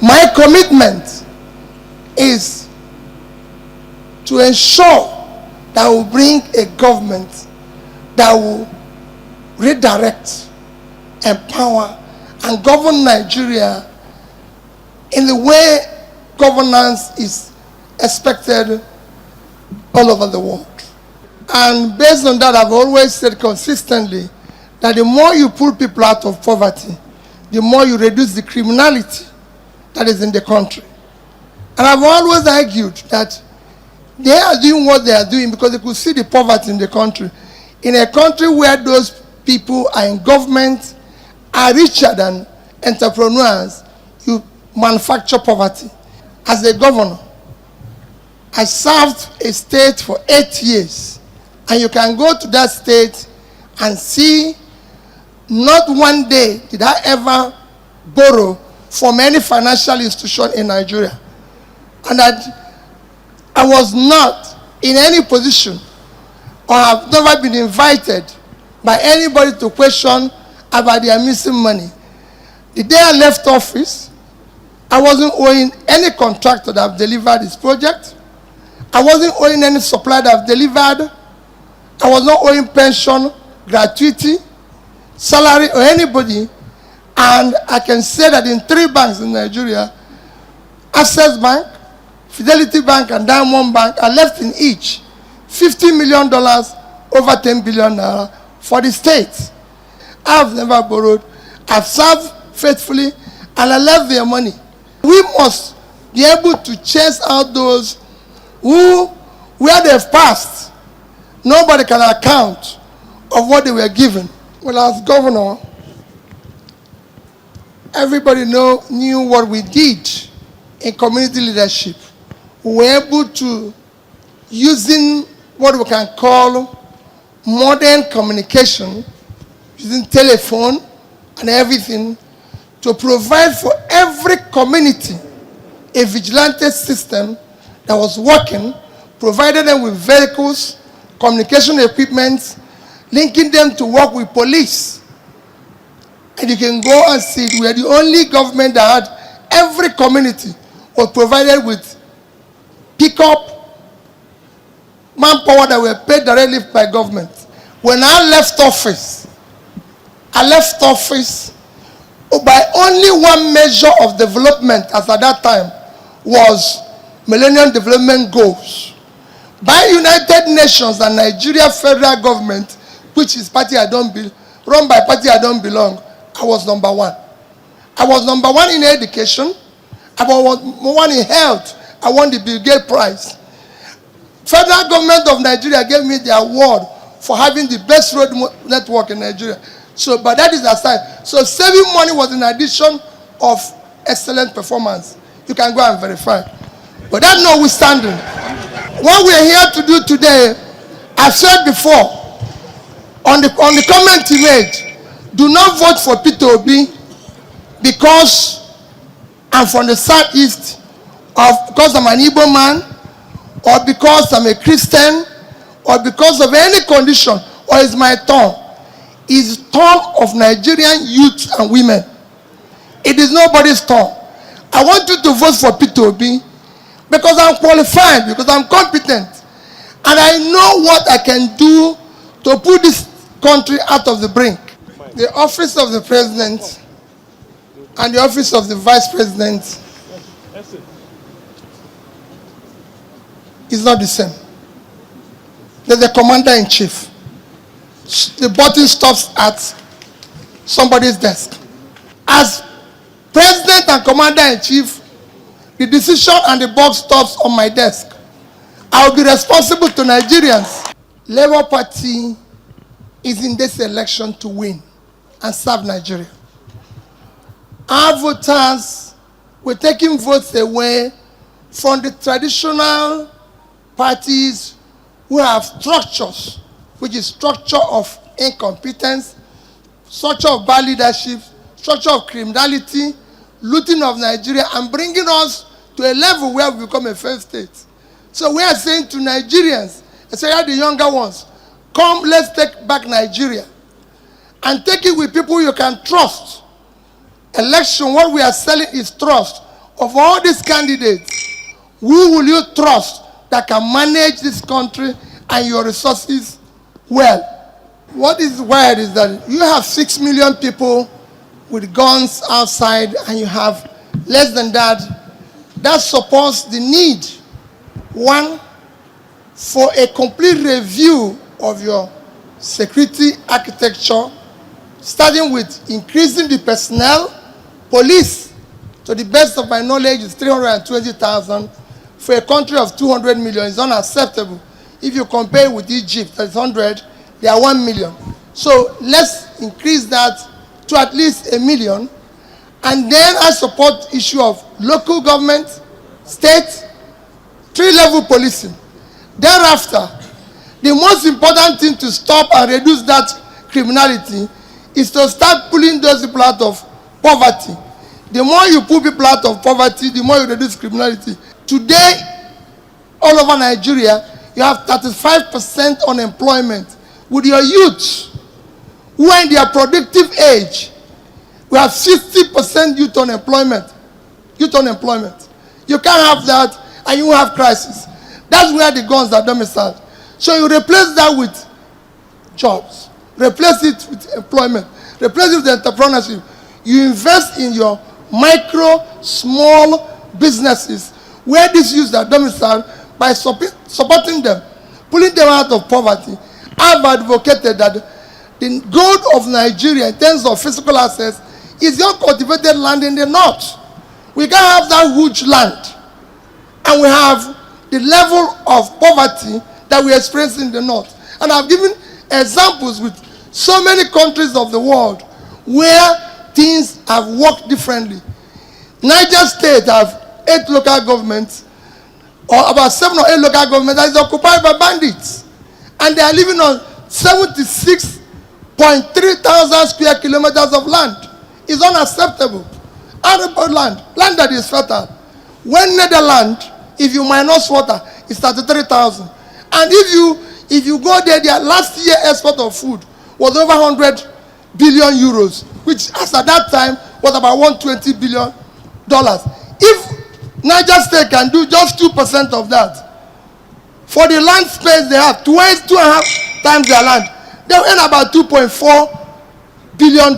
My commitment is to ensure that we bring a government that will redirect, empower, and govern Nigeria in the way governance is expected all over the world. And based on that, I've always said consistently that the more you pull people out of poverty, the more you reduce the criminality that is in the country. And I've always argued that they are doing what they are doing because they could see the poverty in the country. In a country where those people are in government, are richer than entrepreneurs, you manufacture poverty. As a governor, I served a state for 8 years. And you can go to that state and see not one day did I ever borrow from any financial institution in Nigeria. And that I was not in any position or have never been invited by anybody to question about their missing money. The day I left office, I wasn't owing any contractor that have delivered this project. I wasn't owing any supplier that have delivered. I was not owing pension, gratuity, salary, or anybody. And I can say that in 3 banks in Nigeria, Access Bank, Fidelity Bank, and Diamond Bank, I left in each $50 million, over 10 billion naira for the state. I've never borrowed. I've served faithfully, and I left their money. We must be able to chase out those who, where they've passed, nobody can account of what they were given. Well, as governor, everybody knew what we did in community leadership. We were able to, using what we can call modern communication, using telephone and everything, to provide for every community a vigilante system that was working, provided them with vehicles, communication equipment, linking them to work with police. And you can go and see it. We are the only government that had every community was provided with pickup manpower that were paid directly by government. When I left office by only one measure of development as at that time was Millennium Development Goals. By United Nations and Nigeria federal government, which is party I don't belong, run by party I don't belong, I was number 1. I was number 1 in education. I was number 1 in health. I won the Bill Gates Prize. Federal government of Nigeria gave me the award for having the best road network in Nigeria. So, but that is aside. So saving money was in addition of excellent performance. You can go and verify. But that notwithstanding, what we are here to do today, I've said before, on the comment he made, do not vote for Peter Obi because I'm from the southeast, or because I'm an Igbo man, or because I'm a Christian, or because of any condition, or it's my turn. It's turn of Nigerian youth and women. It is nobody's turn. I want you to vote for Peter Obi because I'm qualified, because I'm competent, and I know what I can do to put this country out of the brink. The office of the president and the office of the vice president is not the same. There's a commander-in-chief. The button stops at somebody's desk. As president and commander-in-chief, the decision and the box stops on my desk. I will be responsible to Nigerians. Labour Party is in this election to win and serve Nigeria. Our voters were taking votes away from the traditional parties who have structures, which is structure of incompetence, structure of bad leadership, structure of criminality, looting of Nigeria, and bringing us to a level where we become a failed state. So we are saying to Nigerians, especially the younger ones, come, let's take back Nigeria and take it with people you can trust. Election, what we are selling is trust. of all these candidates, who will you trust that can manage this country and your resources well? What is weird is that you have 6 million people with guns outside, and you have less than that. That supports the need, one, for a complete review of your security architecture, starting with increasing the personnel. Police, to the best of my knowledge, is 320,000. For a country of 200 million, it's unacceptable. If you compare with Egypt, that's 100, they are 1 million. So let's increase that to at least 1 million. And then I support issue of local government, state, 3-level policing. Thereafter, the most important thing to stop and reduce that criminality is to start pulling those people out of poverty. The more you pull people out of poverty, the more you reduce criminality. Today, all over Nigeria, you have 35% unemployment. With your youth, who are in their productive age, we have 60% youth unemployment. Youth unemployment. You can't have that, and you have crisis. That's where the guns are domiciled. So you replace that with jobs. Replace it with employment. Replace it with entrepreneurship. You invest in your micro, small businesses where these youths are domiciled by supporting them, pulling them out of poverty. I've advocated that the goal of Nigeria in terms of physical access is the uncultivated land in the north. We can't have that huge land, and we have the level of poverty that we experience in the north. And I've given examples with so many countries of the world where things have worked differently. Niger State have 8 local governments, or about 7 or 8 local governments that is occupied by bandits. And they are living on 76.3 thousand square kilometers of land. It's unacceptable. Arable land that is fertile. When Netherlands, if you minus water, it's 33,000. And if you go there, their last year export of food was over 100 billion euros, which as at that time was about $120 billion. If Niger State can do just 2% of that, for the land space they have, 2.5 times their land, they will earn about $2.4 billion.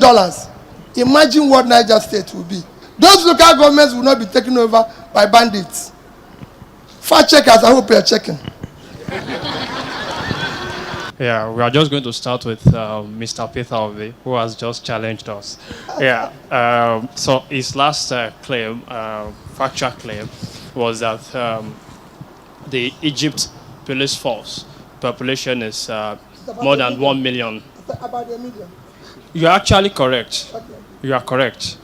Imagine what Niger State will be. Those local governments will not be taken over by bandits. Fact checkers, I hope you are checking. Yeah, we are just going to start with Mr. Peter Obi, who has just challenged us. Yeah, so his last claim, factual claim, was that the Egypt police force population is more than 1 million. About 1 million. You are actually correct. Okay. You are correct.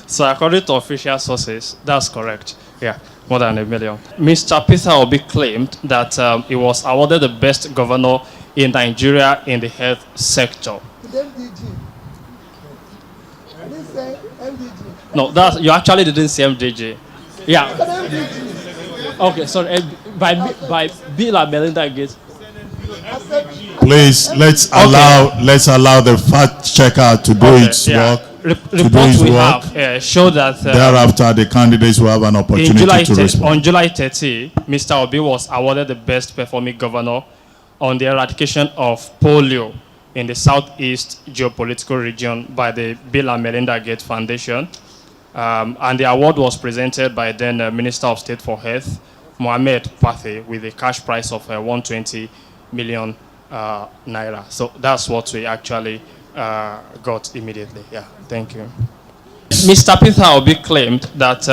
So according to official sources, that's correct. Yeah, more than 1 million. Mr. Peter Obi claimed that he was awarded the best governor in Nigeria in the health sector. MDG. I didn't say MDG. No, that you actually didn't say MDG. Yeah. MDG. Okay, sorry. By Bill and Melinda Gates. Please let's allow the fact checker to do its work. Reports we have show that thereafter the candidates will have an opportunity to respond. On July 30, Mr. Obi was awarded the best performing governor on the eradication of polio in the southeast geopolitical region by the Bill and Melinda Gates Foundation. And the award was presented by then Minister of State for Health, Mohamed Pathé, with a cash prize of 120 million naira. So that's what we actually got immediately. Yeah, thank you. Mr. Peter Obi claimed that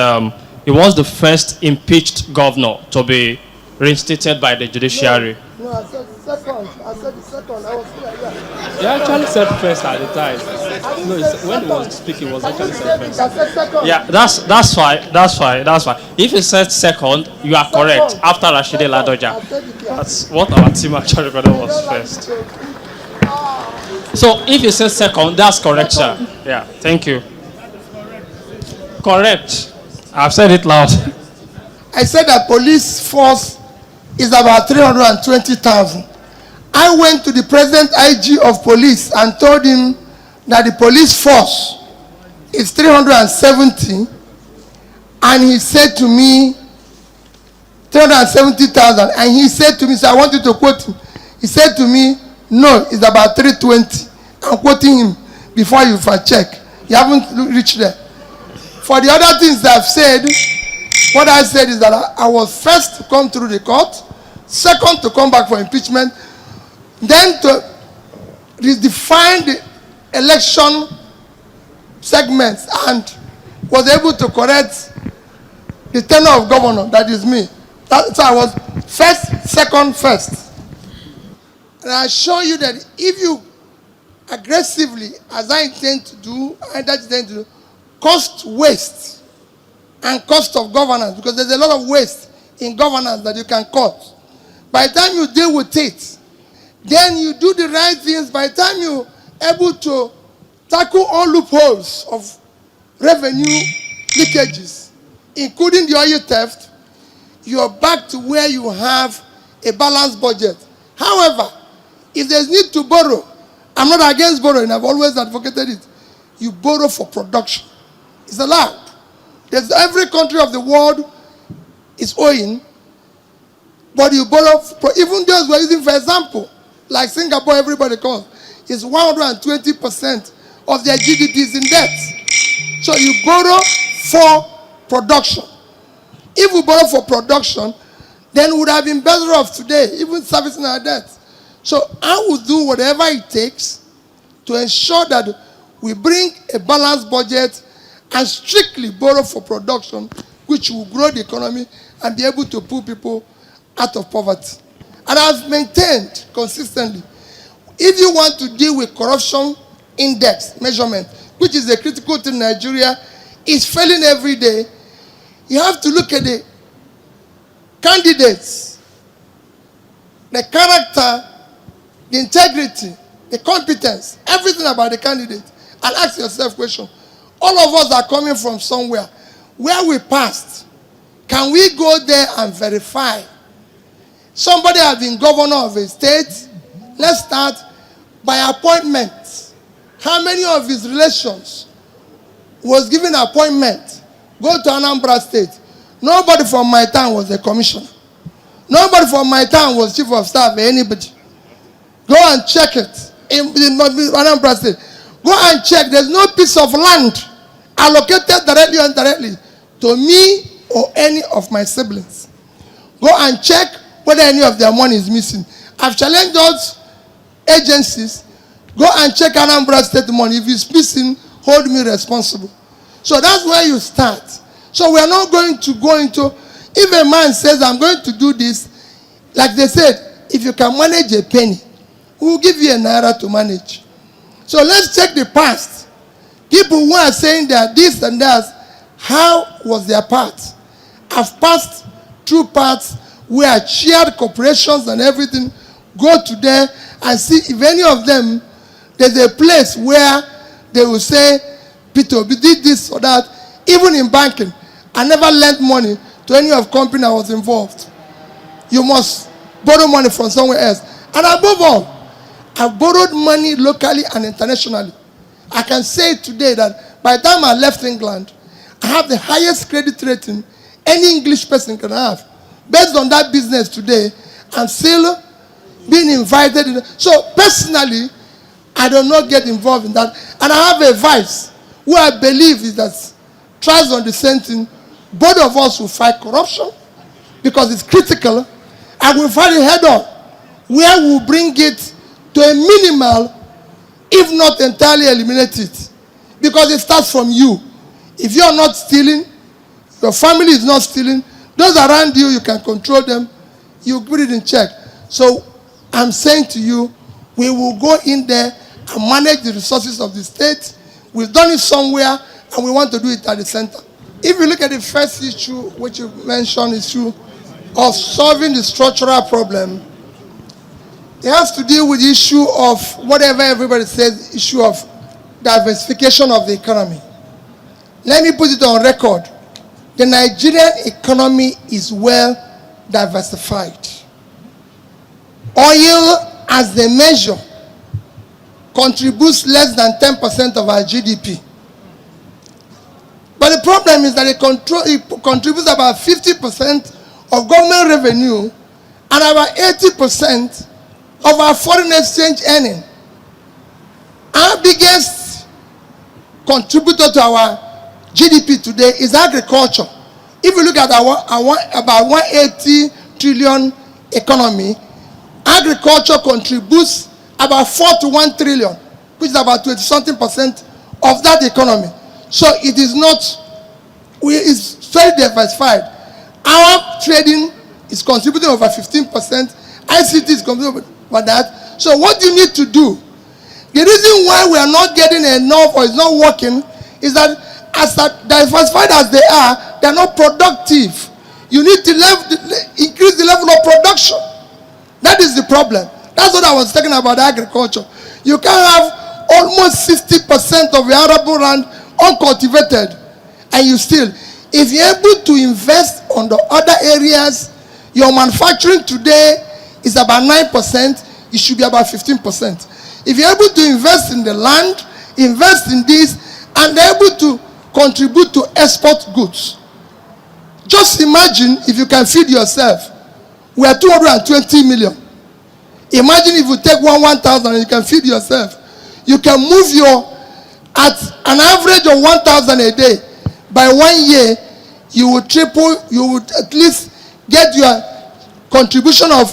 he was the first impeached governor to be reinstated by the judiciary. No, I said second. I said the second. I was here. Yeah. He actually said first at the time. No, when he was speaking, he was actually said first. I said second. Yeah, that's fine. If he said second, you are correct. After Rashidi Ladoja. That's what our team actually recorded was first. So if you said second, that's correct, sir. Yeah, thank you. Correct. I've said it loud. I said that police force is about 320,000. I went to the present IG of police and told him that the police force is 370 And he said to me, 370,000. And he said to me, so I want you to quote him. He said to me, no, it's about 320. I'm quoting him before you fact check. You haven't reached there. For the other things I've said, what I said is that I was first to come through the court, second to come back for impeachment, then to redefine the election segments and was able to correct the tenure of governor, that is me. So I was first, second, first. And I assure you that if you aggressively, as I intend to do, cost waste and cost of governance, because there's a lot of waste in governance that you can cut. By the time you deal with it, then you do the right things. By the time you're able to tackle all loopholes of revenue leakages, including the oil theft, you're back to where you have a balanced budget. However, if there's need to borrow, I'm not against borrowing, I've always advocated it. You borrow for production. It's allowed. Every country of the world is owing, but you borrow, even those we're using, for example, like Singapore, everybody calls, is 120% of their GDP is in debt. So you borrow for production. If we borrow for production, then we would have been better off today, even servicing our debt. So I will do whatever it takes to ensure that we bring a balanced budget and strictly borrow for production, which will grow the economy and be able to pull people out of poverty. And I've maintained consistently, if you want to deal with corruption index measurement, which is a critical thing in Nigeria, is failing every day, you have to look at the candidates, the character, the integrity, the competence, everything about the candidate, and ask yourself a question. All of us are coming from somewhere. Where we passed, can we go there and verify? Somebody has been governor of a state. Let's start by appointment. How many of his relations was given appointment? Go to Anambra State. Nobody from my town was a commissioner. Nobody from my town was chief of staff or anybody. Go and check it in Anambra State. Go and check. There's no piece of land allocated directly or indirectly to me or any of my siblings. Go and check whether any of their money is missing. I've challenged those agencies. Go and check Anambra State money. If it's missing, hold me responsible. So that's where you start. So we are not going to go into, if a man says, I'm going to do this, like they said, if you can manage a penny, we will give you a naira to manage. So let's check the past. People who are saying that this and that, how was their part? I've passed through parts where shared corporations and everything. Go to there and see if any of them, there's a place where they will say, Peter Obi did this or that. Even in banking, I never lent money to any of the company I was involved. You must borrow money from somewhere else. And above all, I've borrowed money locally and internationally. I can say today that by the time I left England, I have the highest credit rating any English person can have. Based on that business today, I'm still being invited. So personally, I do not get involved in that. And I have a vice who I believe is that tries on the same thing. Both of us will fight corruption because it's critical, and we'll fight it head on, where we'll bring it to a minimal, if not entirely eliminate it. Because it starts from you. If you're not stealing, your family is not stealing, those around you, you can control them, you put it in check. So I'm saying to you, we will go in there and manage the resources of the state. We've done it somewhere, and we want to do it at the center. If you look at the first issue, which you mentioned, issue of solving the structural problem, it has to deal with the issue of whatever everybody says, issue of diversification of the economy. Let me put it on record. The Nigerian economy is well diversified. Oil, as the measure, contributes less than 10% of our GDP. But the problem is that it contributes about 50% of government revenue and about 80% of our foreign exchange earning. Our biggest contributor to our GDP today is agriculture. If you look at our about 180 trillion economy, agriculture contributes about 4 to 1 trillion, which is about 20-something% of that economy. So it is not, it's very diversified. Our trading is contributing over 15%. ICT is contributing over that. So what you need to do, the reason why we are not getting enough or it's not working is that as diversified as they are not productive. You need to increase the level of production. That is the problem. That's what I was talking about agriculture. You can have almost 60% of the arable land uncultivated, and you still, if you're able to invest on the other areas, your manufacturing today is about 9%, it should be about 15%. If you're able to invest in the land, invest in this, and they're able to contribute to export goods. Just imagine if you can feed yourself. We are 220 million. Imagine if you take 1,000 and you can feed yourself. You can move at an average of 1,000 a day. By 1 year, you would triple, you would at least get your contribution of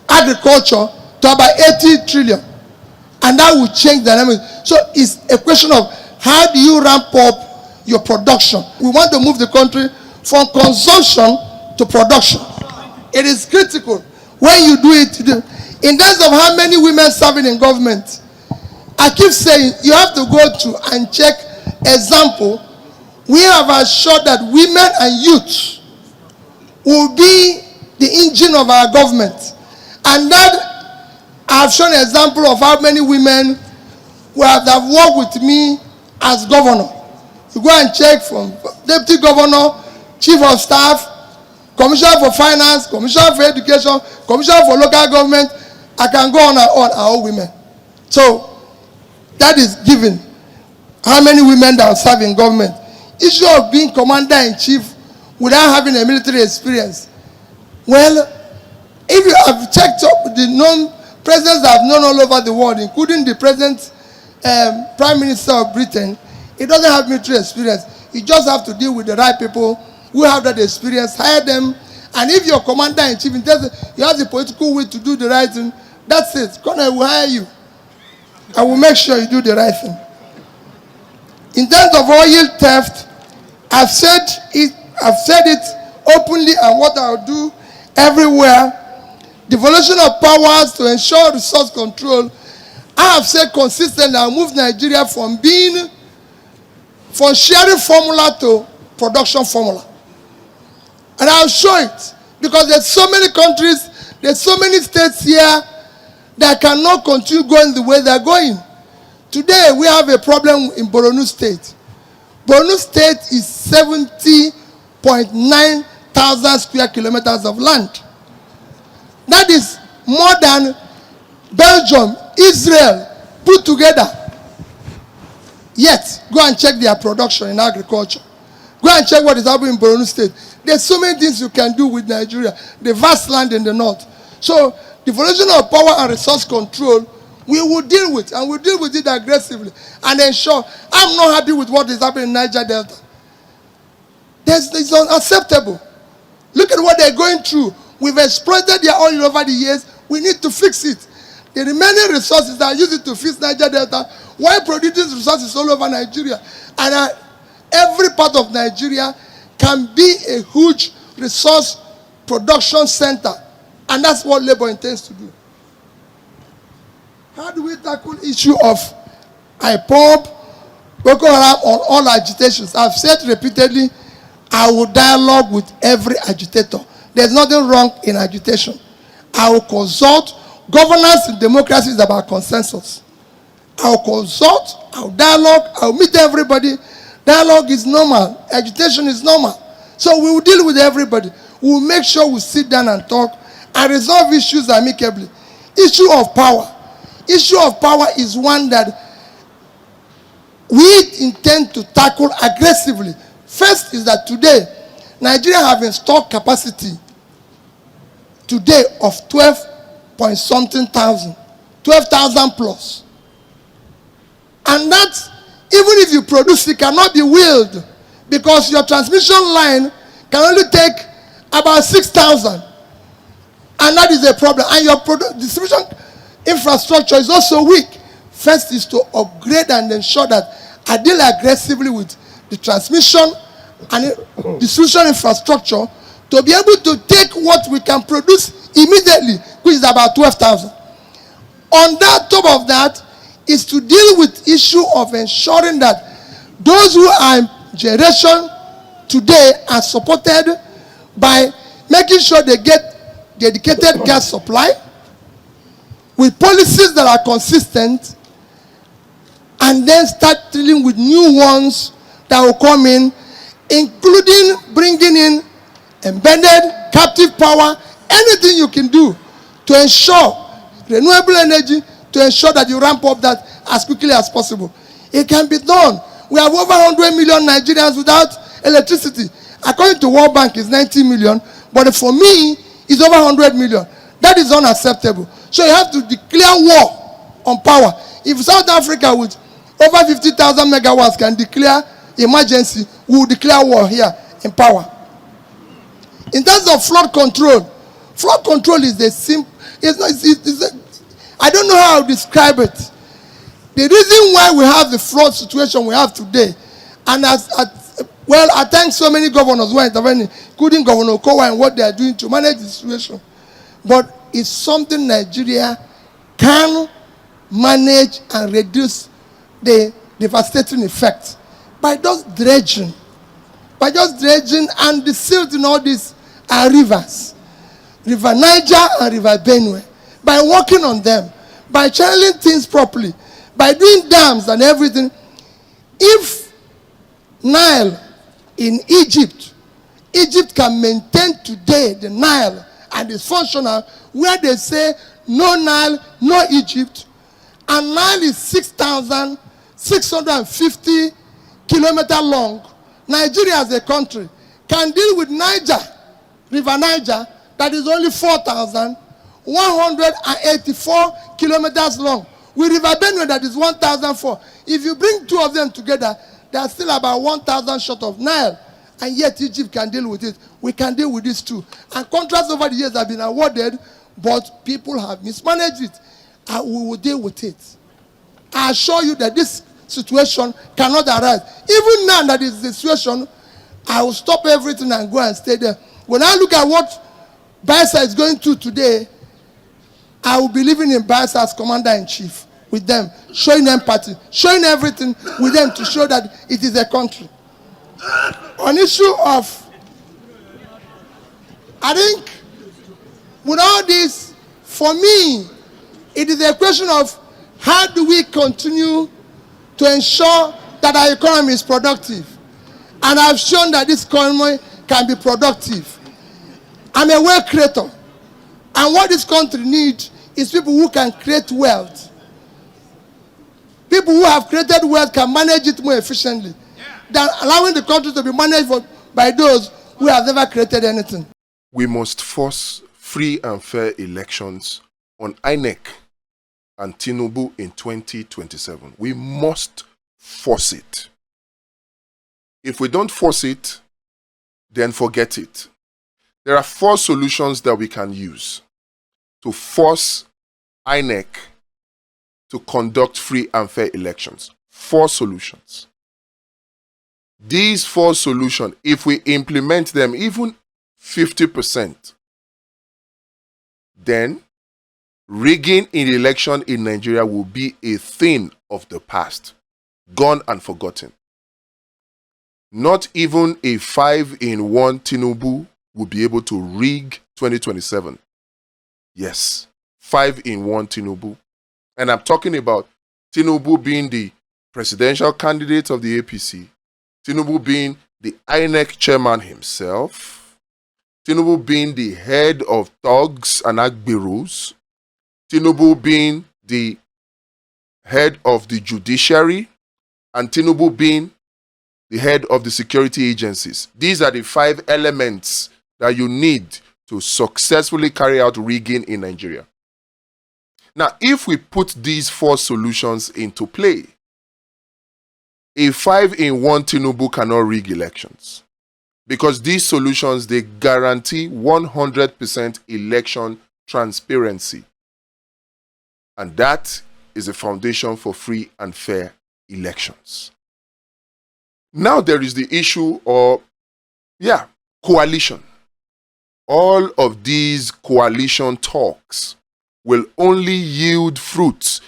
agriculture to about 80 trillion. And that will change the dynamic. So it's a question of how do you ramp up your production. We want to move the country from consumption to production. It is critical when you do it. In terms of how many women serving in government, I keep saying you have to go to and check example. We have assured that women and youth will be the engine of our government. And that I have shown an example of how many women who have worked with me as governor. You go and check from deputy governor, chief of staff, commissioner for finance, commissioner for education, commissioner for local government. I can go on and on, are all women. So that is given. How many women that serve in government? Issue of being commander-in-chief without having a military experience. Well, if you have checked up the known presidents that I've known all over the world, including the present Prime Minister of Britain, he doesn't have military experience. You just have to deal with the right people who have that experience, hire them, and if you're commander-in-chief, you have the political will to do the right thing, that's it. Colonel will hire you. I will make sure you do the right thing. In terms of oil theft, I've said it openly, and what I'll do everywhere. Devolution of powers to ensure resource control. I have said consistently, I'll move Nigeria from sharing formula to production formula. And I'll show it, because there's so many countries, there's so many states here that cannot continue going the way they're going. Today, we have a problem in Borno State. Borno State is 70.9 thousand square kilometers of land. That is more than Belgium, Israel put together. Yet, go and check their production in agriculture. Go and check what is happening in Borno State. There's so many things you can do with Nigeria, the vast land in the north. So, devolution of power and resource control, we will deal with, and we'll deal with it aggressively and ensure. I'm not happy with what is happening in Niger Delta. It's unacceptable. Look at what they're going through. We've exploited their oil over the years. We need to fix it. The remaining resources that are used to fix Niger Delta, while producing resources all over Nigeria, and every part of Nigeria can be a huge resource production center. And that's what Labour intends to do. How do we tackle issue of IPOB, Boko Haram on all agitations? I've said repeatedly, I will dialogue with every agitator. There's nothing wrong in agitation. I will consult. Governance in democracy is about consensus. I will consult, I will dialogue, I will meet everybody. Dialogue is normal. Agitation is normal. So we will deal with everybody. We will make sure we sit down and talk and resolve issues amicably. Issue of power. Issue of power is one that we intend to tackle aggressively. First is that today, Nigeria have installed capacity today of 12 point something thousand, 12,000 plus. And that, even if you produce, it cannot be wheeled because your transmission line can only take about 6,000. And that is a problem. And your distribution infrastructure is also weak. First is to upgrade and ensure that I deal aggressively with the transmission and distribution infrastructure to be able to take what we can produce immediately, which is about 12,000. On that, top of that, is to deal with issue of ensuring that those who are in generation today are supported by making sure they get dedicated gas supply with policies that are consistent, and then start dealing with new ones that will come in, including bringing in embedded captive power, anything you can do to ensure renewable energy, to ensure that you ramp up that as quickly as possible. It can be done. We have over 100 million Nigerians without electricity. According to World Bank, it's 90 million, but for me, it's over 100 million. That is unacceptable. So you have to declare war on power. If South Africa with over 50,000 megawatts can declare emergency, we will declare war here in power. In terms of flood control is the simple. I don't know how to describe it. The reason why we have the flood situation we have today, and I thank so many governors who are intervening, including Governor Okowa, and what they are doing to manage the situation. But it's something Nigeria can manage and reduce the devastating effect by just dredging. And the silt in all these are rivers. River Niger and River Benue. By working on them, by channeling things properly, by doing dams and everything. If Nile in Egypt can maintain today the Nile and is functional, where they say no Nile, no Egypt, and Nile is 6,650 kilometers long, Nigeria as a country can deal with Niger, River Niger, that is only 4,184 kilometers long, with River Benue that is 1,004. If you bring two of them together, they are still about 1,000 short of Nile, and yet Egypt can deal with it. We can deal with this too. And contracts over the years have been awarded, but people have mismanaged it. And we will deal with it. I assure you that this situation cannot arise. Even now that is the situation, I will stop everything and go and stay there. When I look at what Bayelsa is going through today, I will be living in Bayelsa as commander-in-chief with them, showing empathy, showing everything with them to show that it is a country. On issue of, I think, with all this, for me, it is a question of how do we continue to ensure that our economy is productive. And I've shown that this economy can be productive. I'm a wealth creator. And what this country needs is people who can create wealth. People who have created wealth can manage it more efficiently than allowing the country to be managed by those who have never created anything. We must force free and fair elections on INEC and Tinubu in 2027. We must force it. If we don't force it, then forget it. There are 4 solutions that we can use to force INEC to conduct free and fair elections. 4 solutions. These 4 solutions, if we implement them even 50%, then rigging in election in Nigeria will be a thing of the past, gone and forgotten. Not even a 5-in-1 Tinubu will be able to rig 2027. Yes, 5-in-1 Tinubu. And I'm talking about Tinubu being the presidential candidate of the APC, Tinubu being the INEC chairman himself, Tinubu being the head of thugs and agberos, Tinubu being the head of the judiciary, and Tinubu being the head of the security agencies. These are the 5 elements that you need to successfully carry out rigging in Nigeria. Now, if we put these 4 solutions into play, a 5-in-1 Tinubu cannot rig elections, because these solutions, they guarantee 100% election transparency. And that is a foundation for free and fair elections. Now there is the issue of, coalition. All of these coalition talks will only yield fruits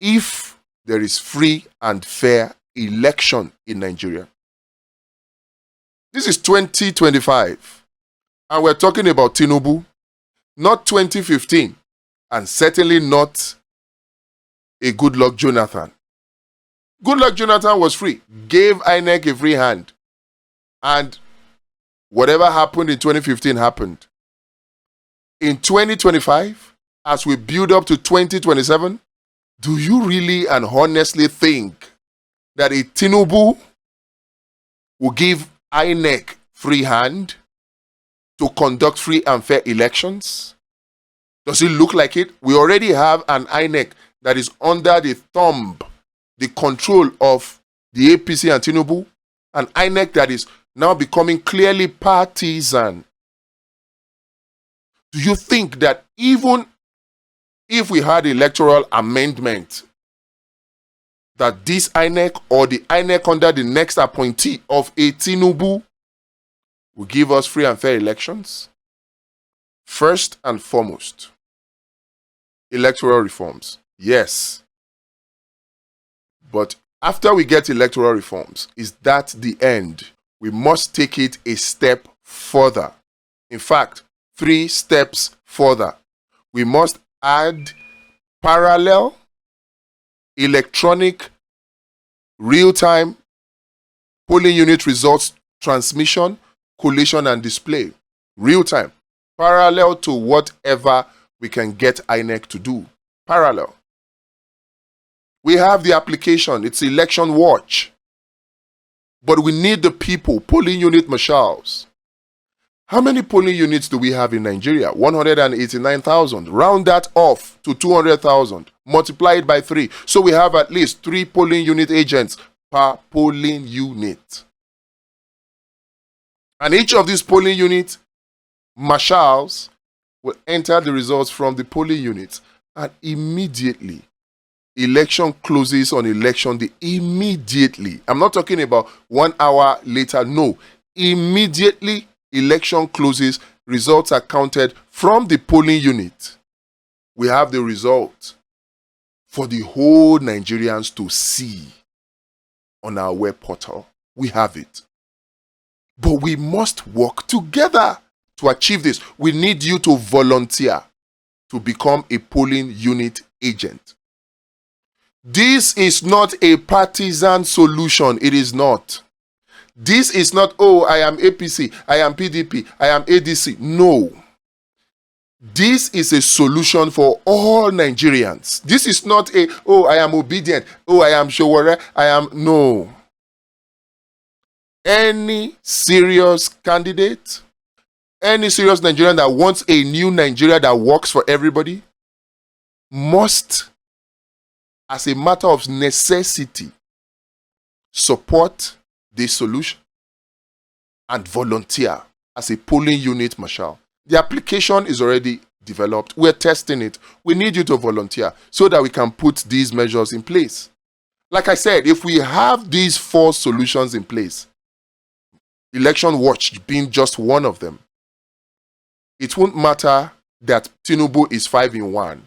if there is free and fair election in Nigeria. This is 2025, and we're talking about Tinubu, not 2015, and certainly not a Goodluck Jonathan. Goodluck Jonathan was free, gave INEC a free hand, and whatever happened in 2015 happened. In 2025, as we build up to 2027, do you really and honestly think that a Tinubu will give INEC free hand to conduct free and fair elections? Does it look like it? We already have an INEC that is under the thumb, the control of the APC and Tinubu, an INEC that is now becoming clearly partisan. Do you think that even if we had electoral amendment, that this INEC or the INEC under the next appointee of a Tinubu will give us free and fair elections? First and foremost, electoral reforms. Yes. But after we get electoral reforms, is that the end? We must take it a step further. In fact, 3 steps further. We must add parallel, electronic, real-time polling unit results transmission, collation, and display. Real-time. Parallel to whatever we can get INEC to do. Parallel. We have the application. It's Election Watch. But we need the people, polling unit marshals. How many polling units do we have in Nigeria? 189,000. Round that off to 200,000. Multiply it by 3. So we have at least 3 polling unit agents per polling unit. And each of these polling unit marshals will enter the results from the polling units. And immediately, election closes on election day. Immediately. I'm not talking about 1 hour later. No. Immediately, election closes. Results are counted from the polling unit. We have the result for the whole Nigerians to see on our web portal. We have it. But we must work together to achieve this. We need you to volunteer to become a polling unit agent. This is not a partisan solution. It is not. This is not, oh, I am APC, I am PDP, I am ADC. No. This is a solution for all Nigerians. This is not a, oh, I am Obidient, oh, I am Showore, I am, no. Any serious candidate, any serious Nigerian that wants a new Nigeria that works for everybody must, as a matter of necessity, support this solution and volunteer as a polling unit marshal. The application is already developed. We're testing it. We need you to volunteer so that we can put these measures in place. Like I said, if we have these 4 solutions in place, Election Watch being just one of them, it won't matter that Tinubu is 5-in-1.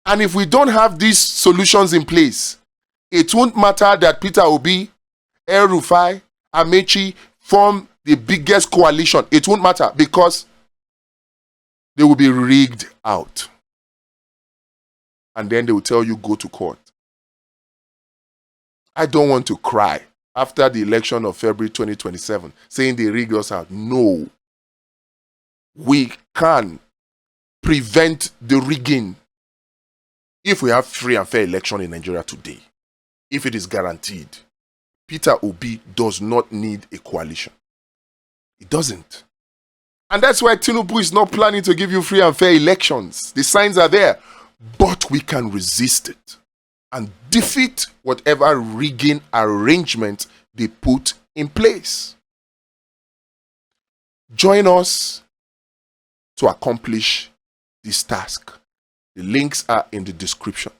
And if we don't have these solutions in place, it won't matter that Peter Obi, El-Rufai, Amechi form the biggest coalition. It won't matter because they will be rigged out. And then they will tell you, go to court. I don't want to cry after the election of February 2027, saying they rigged us out. No. We can prevent the rigging if we have free and fair election in Nigeria today. if it is guaranteed, Peter Obi does not need a coalition. He doesn't. And that's why Tinubu is not planning to give you free and fair elections. The signs are there. But we can resist it and defeat whatever rigging arrangement they put in place. Join us to accomplish this task. The links are in the description.